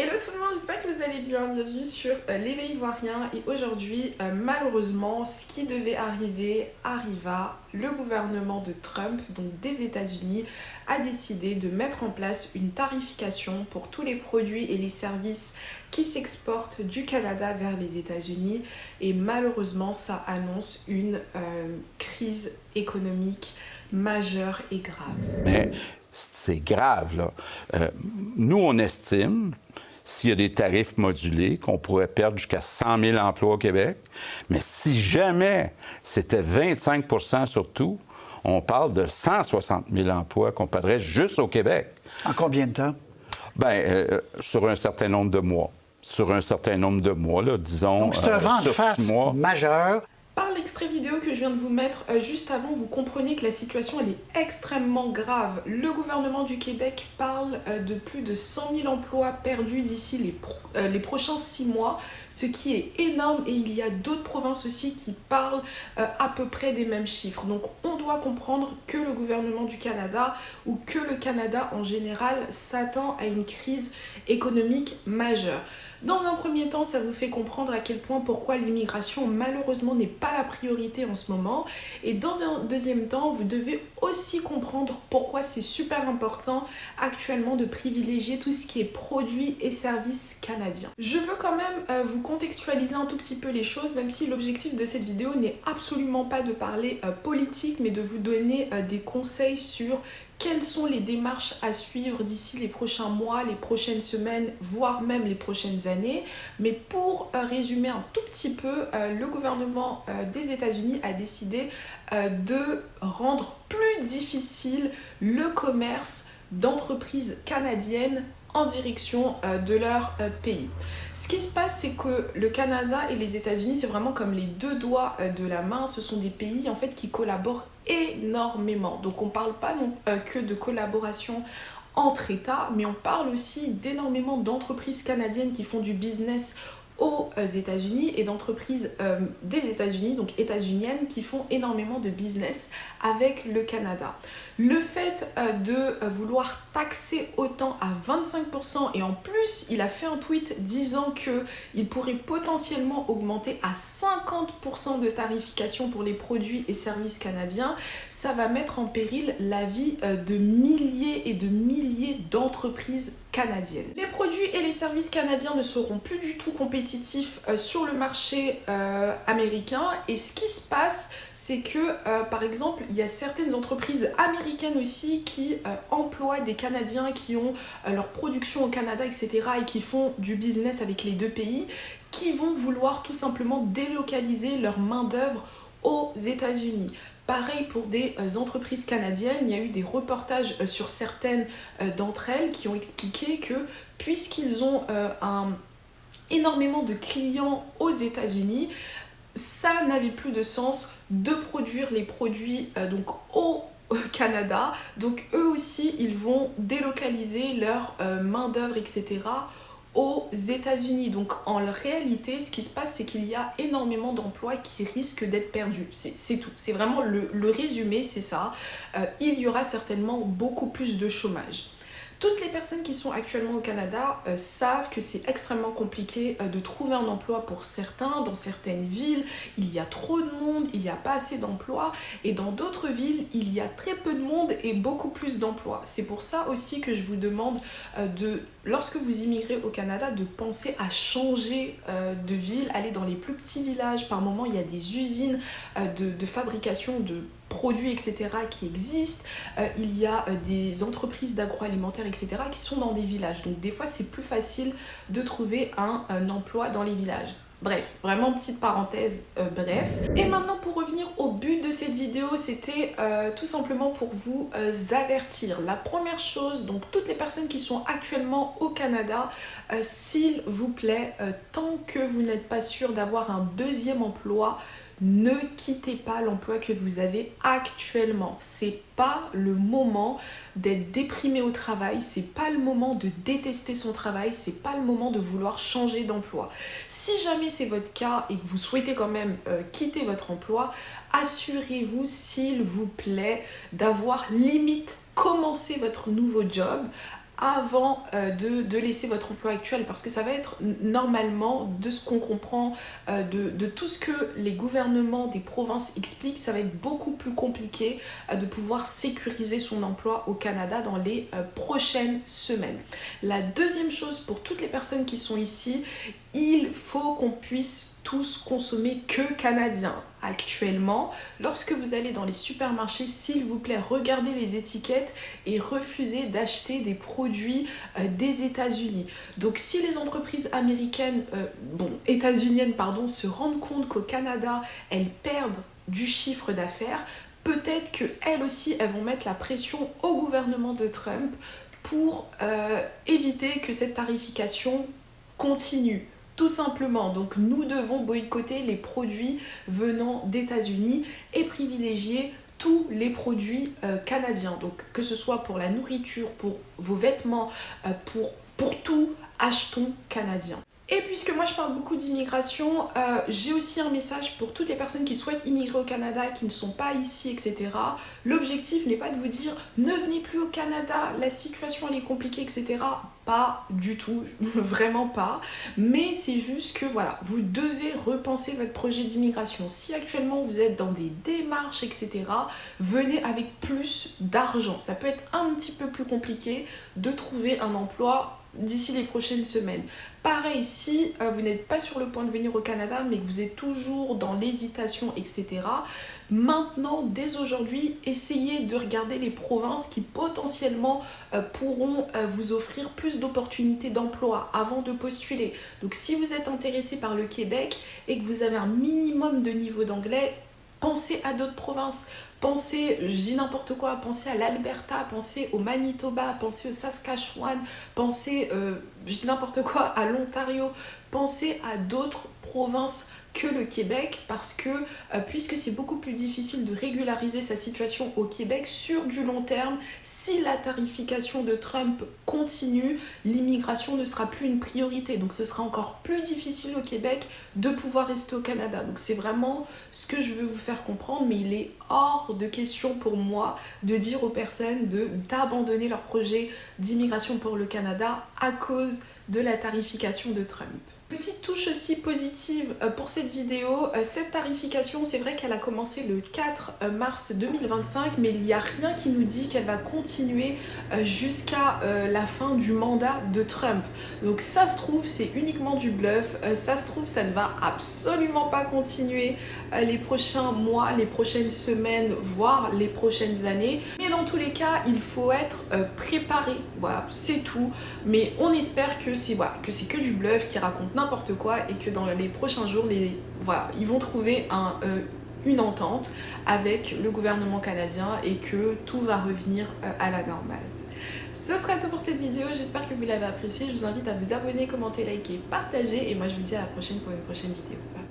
Hello tout le monde, j'espère que vous allez bien, bienvenue sur l'éveil ivoirien et aujourd'hui malheureusement ce qui devait arriver arriva. Le gouvernement de Trump, donc des États-Unis, a décidé de mettre en place une tarification pour tous les produits et les services qui s'exportent du Canada vers les États-Unis et malheureusement ça annonce une crise économique majeure et grave. Mais c'est grave, là. Nous, on estime, s'il y a des tarifs modulés, qu'on pourrait perdre jusqu'à 100 000 emplois au Québec. Mais si jamais c'était 25 sur tout, on parle de 160 000 emplois qu'on perdrait juste au Québec. En combien de temps? Bien, sur un certain nombre de mois. Sur un certain nombre de mois, là, disons, Donc, c'est un vent de sur face 6 mois. majeur. Par l'extrait vidéo que je viens de vous mettre juste avant, vous comprenez que la situation elle est extrêmement grave. Le gouvernement du Québec parle de plus de 100 000 emplois perdus d'ici les prochains 6 mois, ce qui est énorme et il y a d'autres provinces aussi qui parlent à peu près des mêmes chiffres. Donc on doit comprendre que le gouvernement du Canada ou que le Canada en général s'attend à une crise économique majeure. Dans un premier temps, ça vous fait comprendre à quel point pourquoi l'immigration malheureusement n'est pas la priorité en ce moment. Et dans un deuxième temps, vous devez aussi comprendre pourquoi c'est super important actuellement de privilégier tout ce qui est produits et services canadiens. Je veux quand même vous contextualiser un tout petit peu les choses, même si l'objectif de cette vidéo n'est absolument pas de parler politique, mais de vous donner des conseils sur quelles sont les démarches à suivre d'ici les prochains mois, les prochaines semaines, voire même les prochaines années. Mais pour résumer un tout petit peu, le gouvernement des États-Unis a décidé de rendre plus difficile le commerce d'entreprises canadiennes en direction de leur pays. Ce qui se passe, c'est que le Canada et les États-Unis, c'est vraiment comme les deux doigts de la main. Ce sont des pays en fait qui collaborent énormément. Donc on ne parle pas que de collaboration entre États, mais on parle aussi d'énormément d'entreprises canadiennes qui font du business aux États-Unis et d'entreprises des États-Unis, donc états-uniennes, qui font énormément de business avec le Canada. Le fait de vouloir taxer autant à 25% et en plus, il a fait un tweet disant qu'il pourrait potentiellement augmenter à 50% de tarification pour les produits et services canadiens, ça va mettre en péril la vie de milliers et de milliers d'entreprises canadiennes. Les produits et les services canadiens ne seront plus du tout compétitifs sur le marché américain et ce qui se passe, c'est que par exemple, il y a certaines entreprises américaines aussi qui emploient des Canadiens qui ont leur production au Canada, etc. et qui font du business avec les deux pays, qui vont vouloir tout simplement délocaliser leur main-d'œuvre aux États-Unis. Pareil pour des entreprises canadiennes, il y a eu des reportages sur certaines d'entre elles qui ont expliqué que puisqu'ils ont énormément de clients aux États-Unis, ça n'avait plus de sens de produire les produits donc au Canada. Donc eux aussi, ils vont délocaliser leur main-d'œuvre, etc. aux États-Unis. Donc en réalité, ce qui se passe, c'est qu'il y a énormément d'emplois qui risquent d'être perdus. C'est tout. C'est vraiment le résumé, c'est ça. Il y aura certainement beaucoup plus de chômage. Toutes les personnes qui sont actuellement au Canada savent que c'est extrêmement compliqué de trouver un emploi pour certains. Dans certaines villes, il y a trop de monde, il n'y a pas assez d'emplois. Et dans d'autres villes, il y a très peu de monde et beaucoup plus d'emplois. C'est pour ça aussi que je vous demande lorsque vous immigrez au Canada, de penser à changer de ville, aller dans les plus petits villages. Par moment, il y a des usines de fabrication de produits, etc. qui existent. Il y a des entreprises d'agroalimentaire, etc. qui sont dans des villages. Donc des fois, c'est plus facile de trouver un emploi dans les villages. Bref, vraiment petite parenthèse, bref. Et maintenant pour revenir au but de cette vidéo, c'était tout simplement pour vous avertir. La première chose, donc toutes les personnes qui sont actuellement au Canada, s'il vous plaît, tant que vous n'êtes pas sûr d'avoir un deuxième emploi, ne quittez pas l'emploi que vous avez actuellement. C'est pas le moment d'être déprimé au travail, c'est pas le moment de détester son travail, c'est pas le moment de vouloir changer d'emploi. Si jamais c'est votre cas et que vous souhaitez quand même quitter votre emploi, assurez-vous s'il vous plaît d'avoir limite commencé votre nouveau job avant de laisser votre emploi actuel, parce que ça va être normalement, de ce qu'on comprend, de tout ce que les gouvernements des provinces expliquent, ça va être beaucoup plus compliqué de pouvoir sécuriser son emploi au Canada dans les prochaines semaines. La deuxième chose, pour toutes les personnes qui sont ici, il faut qu'on puisse tous consommer que canadien. Actuellement, lorsque vous allez dans les supermarchés, s'il vous plaît, regardez les étiquettes et refusez d'acheter des produits des États-Unis. Donc si les entreprises américaines, états-uniennes, pardon, se rendent compte qu'au Canada, elles perdent du chiffre d'affaires, peut-être qu'elles aussi, elles vont mettre la pression au gouvernement de Trump pour éviter que cette tarification continue. Tout simplement, donc nous devons boycotter les produits venant d'États-Unis et privilégier tous les produits canadiens. Donc que ce soit pour la nourriture, pour vos vêtements, pour tout, achetons canadien. Et puisque moi je parle beaucoup d'immigration, j'ai aussi un message pour toutes les personnes qui souhaitent immigrer au Canada, qui ne sont pas ici, etc. L'objectif n'est pas de vous dire ne venez plus au Canada, la situation elle est compliquée, etc. Pas du tout, vraiment pas. Mais c'est juste que voilà, vous devez repenser votre projet d'immigration. Si actuellement vous êtes dans des démarches, etc., venez avec plus d'argent. Ça peut être un petit peu plus compliqué de trouver un emploi d'ici les prochaines semaines. Pareil, si vous n'êtes pas sur le point de venir au Canada, mais que vous êtes toujours dans l'hésitation, etc., maintenant, dès aujourd'hui, essayez de regarder les provinces qui potentiellement pourront vous offrir plus d'opportunités d'emploi avant de postuler. Donc si vous êtes intéressé par le Québec et que vous avez un minimum de niveau d'anglais, pensez à d'autres provinces. Pensez, je dis n'importe quoi, pensez à l'Alberta, pensez au Manitoba, pensez au Saskatchewan, pensez, je dis n'importe quoi, à l'Ontario. Pensez à d'autres provinces que le Québec, parce que puisque c'est beaucoup plus difficile de régulariser sa situation au Québec sur du long terme, si la tarification de Trump continue, l'immigration ne sera plus une priorité. Donc ce sera encore plus difficile au Québec de pouvoir rester au Canada. Donc c'est vraiment ce que je veux vous faire comprendre, mais il est hors de question pour moi de dire aux personnes d'abandonner leur projet d'immigration pour le Canada à cause de la tarification de Trump. Petite touche aussi positive pour cette vidéo, cette tarification, c'est vrai qu'elle a commencé le 4 mars 2025, mais il n'y a rien qui nous dit qu'elle va continuer jusqu'à la fin du mandat de Trump. Donc ça se trouve, c'est uniquement du bluff, ça se trouve, ça ne va absolument pas continuer les prochains mois, les prochaines semaines, voire les prochaines années. Mais dans tous les cas, il faut être préparé, voilà, c'est tout. Mais on espère que c'est que du bluff qui raconte n'importe quoi et que dans les prochains jours, ils vont trouver une entente avec le gouvernement canadien et que tout va revenir à la normale. Ce sera tout pour cette vidéo, j'espère que vous l'avez appréciée. Je vous invite à vous abonner, commenter, liker, partager et moi je vous dis à la prochaine pour une prochaine vidéo. Bye.